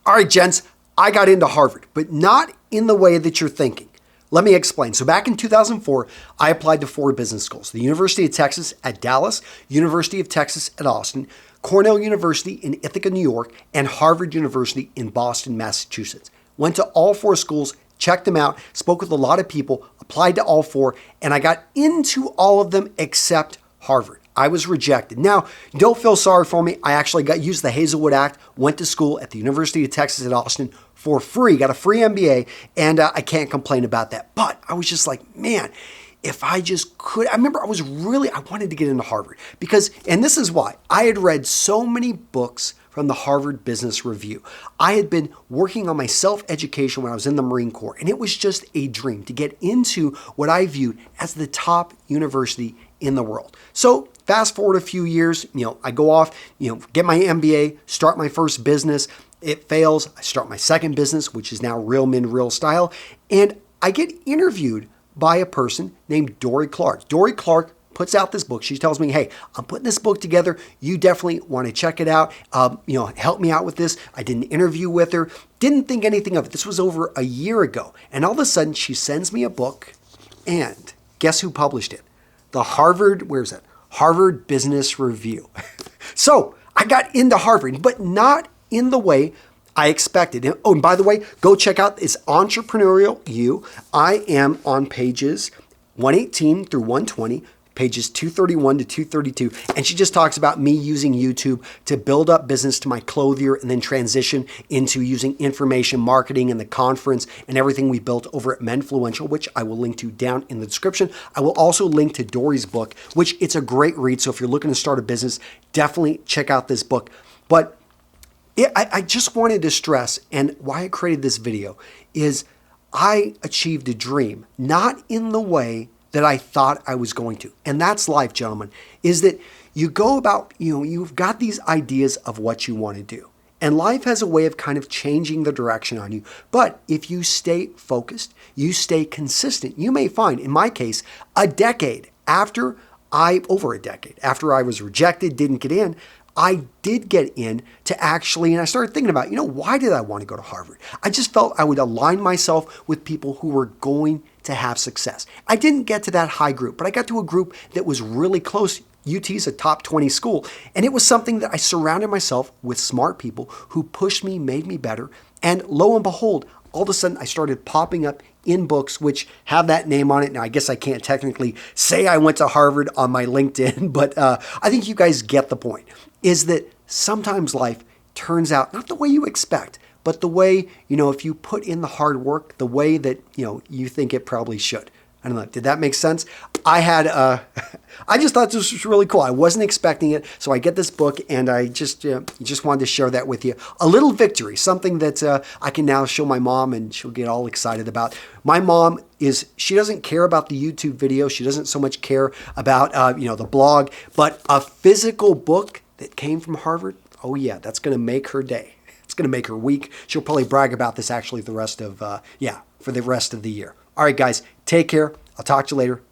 All right, gents, I got into Harvard, but not in the way that you're thinking. Let me explain. So back in 2004, I applied to 4 business schools: the University of Texas at Dallas, University of Texas at Austin, Cornell University in Ithaca, New York, and Harvard University in Boston, Massachusetts. Went to all 4 schools, checked them out, spoke with a lot of people, applied to all 4, and I got into all of them except Harvard. I was rejected. Now, don't feel sorry for me. I actually used the Hazelwood Act, went to school at the University of Texas at Austin for free, got a free MBA, and I can't complain about that. But I was just like, man, if I just could. I remember I wanted to get into Harvard because, and this is why, I had read so many books from the Harvard Business Review. I had been working on my self-education when I was in the Marine Corps, and it was just a dream to get into what I viewed as the top university in the world. So fast forward a few years, I go off, get my MBA, start my first business. It fails. I start my second business, which is now Real Men, Real Style. And I get interviewed by a person named Dory Clark. Dory Clark puts out this book. She tells me, hey, I'm putting this book together. You definitely want to check it out. Help me out with this. I did an interview with her. Didn't think anything of it. This was over a year ago. And all of a sudden, she sends me a book. And guess who published it? The Harvard Business Review. So I got into Harvard, but not in the way I expected. Oh, and by the way, go check out this Entrepreneurial You. I am on pages 118 through 120, pages 231 to 232. And she just talks about me using YouTube to build up business to my clothier and then transition into using information marketing and the conference and everything we built over at Menfluential, which I will link to down in the description. I will also link to Dory's book, which it's a great read. So if you're looking to start a business, definitely check out this book. But I just wanted to stress, and why I created this video is I achieved a dream, not in the way that I thought I was going to. And that's life, gentlemen, is that you go about, you've got these ideas of what you want to do. And life has a way of kind of changing the direction on you. But if you stay focused, you stay consistent, you may find, in my case, over a decade after I was rejected, didn't get in, I did get in to actually, and I started thinking about, why did I want to go to Harvard? I just felt I would align myself with people who were going to have success. I didn't get to that high group, but I got to a group that was really close. UT's a top 20 school. And it was something that I surrounded myself with smart people who pushed me, made me better. And lo and behold, all of a sudden I started popping up in books which have that name on it. Now, I guess I can't technically say I went to Harvard on my LinkedIn, but I think you guys get the point, is that sometimes life turns out not the way you expect, but the way, if you put in the hard work, the way that, you think it probably should. I don't know. Did that make sense? I just thought this was really cool. I wasn't expecting it. So I get this book and I just wanted to share that with you. A little victory, something that I can now show my mom and she'll get all excited about. My mom she doesn't care about the YouTube video. She doesn't so much care about, the blog, but a physical book that came from Harvard. Oh yeah, that's going to make her day. It's going to make her week. She'll probably brag about this actually for the rest of the year. All right, guys, take care. I'll talk to you later.